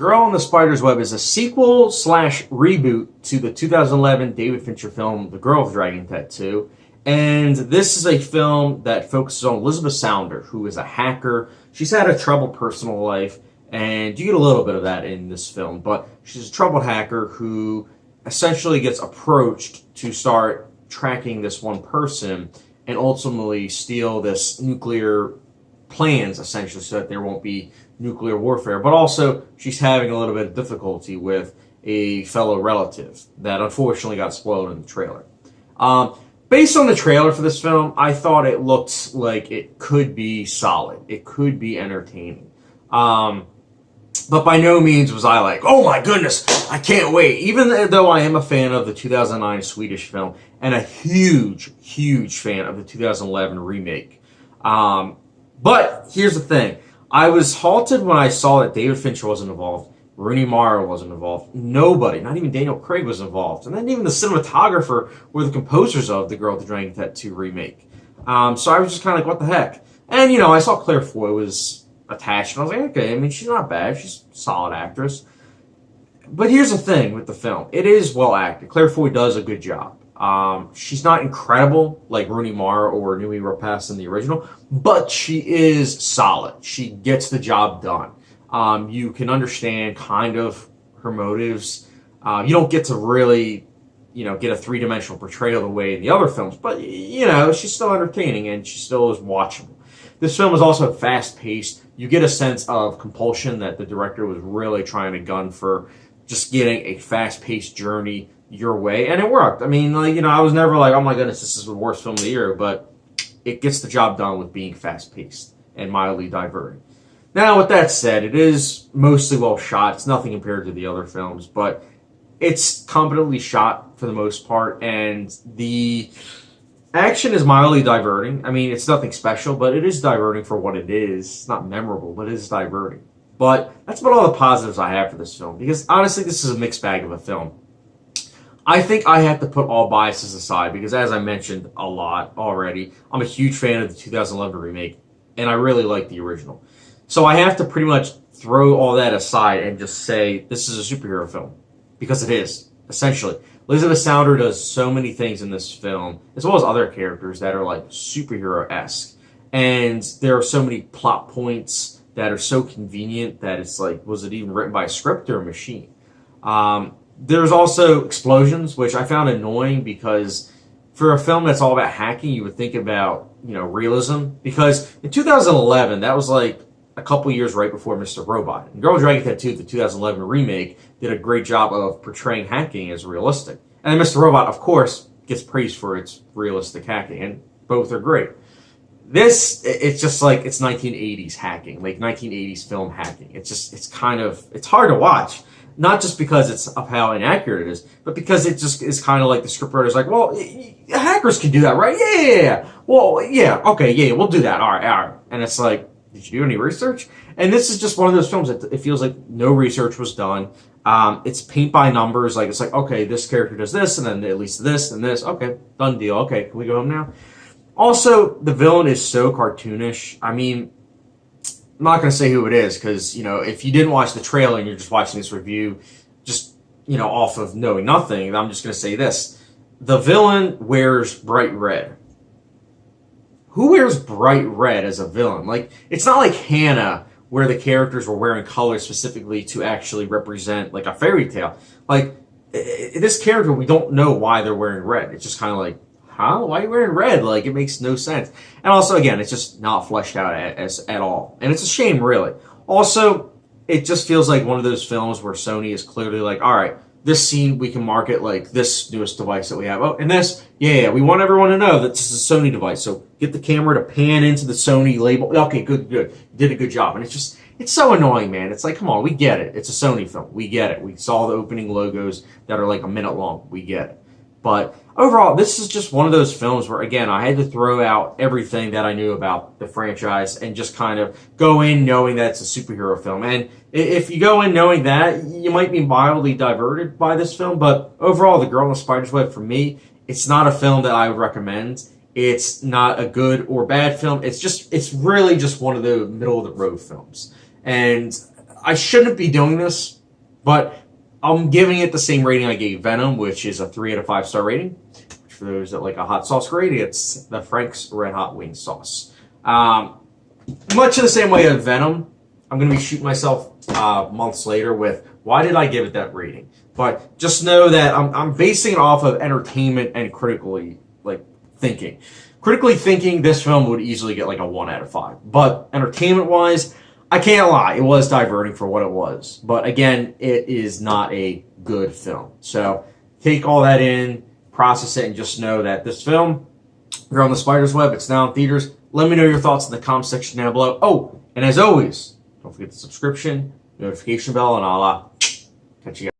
Girl in the Spider's Web is a sequel slash reboot to the 2011 David Fincher film, The Girl with the Dragon Tattoo. And this is a film that focuses on Lisabeth Salander, who is a hacker. She's had a troubled personal life, and you get a little bit of that in this film. But she's a troubled hacker who essentially gets approached to start tracking this one person and ultimately steal this nuclear plans, essentially, so that there won't be nuclear warfare. But also, she's having a little bit of difficulty with a fellow relative that unfortunately got spoiled in the trailer. Based on the trailer for this film, I thought it looked like it could be solid. It could be entertaining. But by no means was I like, oh my goodness, I can't wait. Even though I am a fan of the 2009 Swedish film and a huge, huge fan of the 2011 remake. But here's the thing. I was halted when I saw that David Fincher wasn't involved. Rooney Mara wasn't involved. Nobody, not even Daniel Craig, was involved. And then even the cinematographer were the composers of the Girl with the Dragon Tattoo remake. So I was just kind of like, what the heck? And, I saw Claire Foy was attached, and I was like, okay, I mean, she's not bad. She's a solid actress. But here's the thing with the film. It is well acted. Claire Foy does a good job. She's not incredible like Rooney Mara or Noomi Rapace in the original, but she is solid. She gets the job done. You can understand kind of her motives. You don't get to really, get a three-dimensional portrayal the way in the other films, but, she's still entertaining and she still is watchable. This film is also fast-paced. You get a sense of compulsion that the director was really trying to gun for just getting a fast-paced journey your way, and it worked. I mean, I was never like, oh my goodness, this is the worst film of the year, but it gets the job done with being fast-paced and mildly diverting. Now, with that said, it is mostly well shot. It's nothing compared to the other films, but it's competently shot for the most part, and the action is mildly diverting. I mean, it's nothing special, but it is diverting for what it is. It's not memorable, but it is diverting. But that's about all the positives I have for this film, because honestly, this is a mixed bag of a film. I think I have to put all biases aside, because as I mentioned a lot already, I'm a huge fan of the 2011 remake, and I really like the original. So I have to pretty much throw all that aside and just say this is a superhero film, because it is, essentially. Lisabeth Salander does so many things in this film, as well as other characters that are like superhero-esque. And there are so many plot points that are so convenient that it's like, was it even written by a script or a machine? There's also explosions, which I found annoying because for a film that's all about hacking, you would think about, realism. Because in 2011, that was like a couple years right before Mr. Robot. And Girl with the Dragon Tattoo, the 2011 remake, did a great job of portraying hacking as realistic. And Mr. Robot, of course, gets praised for its realistic hacking, and both are great. This, it's just like, it's 1980s hacking, like 1980s film hacking. It's hard to watch. Not just because it's of how inaccurate it is, but because it just is kind of like the scriptwriter's like, well, hackers can do that, right? Yeah. Well, yeah, okay, yeah, we'll do that. All right. And it's like, did you do any research? And this is just one of those films that it feels like no research was done. It's paint by numbers. Like, it's like, okay, this character does this, and then at least this and this. Okay, done deal. Okay, can we go home now? Also, the villain is so cartoonish. I mean, I'm not going to say who it is because, if you didn't watch the trailer and you're just watching this review, just, off of knowing nothing, I'm just going to say this. The villain wears bright red. Who wears bright red as a villain? Like, it's not like Hannah, where the characters were wearing colors specifically to actually represent, like, a fairy tale. Like, this character, we don't know why they're wearing red. It's just kind of like, huh? Why are you wearing red? Like, it makes no sense. And also, again, it's just not fleshed out at all. And it's a shame, really. Also, it just feels like one of those films where Sony is clearly like, all right, this scene we can market like this newest device that we have. Oh, and this, yeah, we want everyone to know that this is a Sony device. So get the camera to pan into the Sony label. Okay, good. You did a good job. And it's so annoying, man. It's like, come on, we get it. It's a Sony film. We get it. We saw the opening logos that are like a minute long. We get it. But overall, this is just one of those films where, again, I had to throw out everything that I knew about the franchise and just kind of go in knowing that it's a superhero film. And if you go in knowing that, you might be mildly diverted by this film. But overall, The Girl in the Spider's Web, for me, it's not a film that I would recommend. It's not a good or bad film. It's really just one of the middle-of-the-road films. And I shouldn't be doing this, but I'm giving it the same rating I gave Venom, which is a 3 out of 5 star rating. For those that like a hot sauce grade, it's the Frank's Red Hot Wing Sauce. Much in the same way as Venom, I'm going to be shooting myself months later with why did I give it that rating? But just know that I'm basing it off of entertainment and critically thinking. Critically thinking, this film would easily get like a 1 out of 5. But entertainment-wise, I can't lie, it was diverting for what it was. But again, it is not a good film. So take all that in, process it, and just know that this film, you're on the spider's web, it's now in theaters. Let me know your thoughts in the comment section down below. Oh, and as always, don't forget the subscription, notification bell, and I'll catch you guys.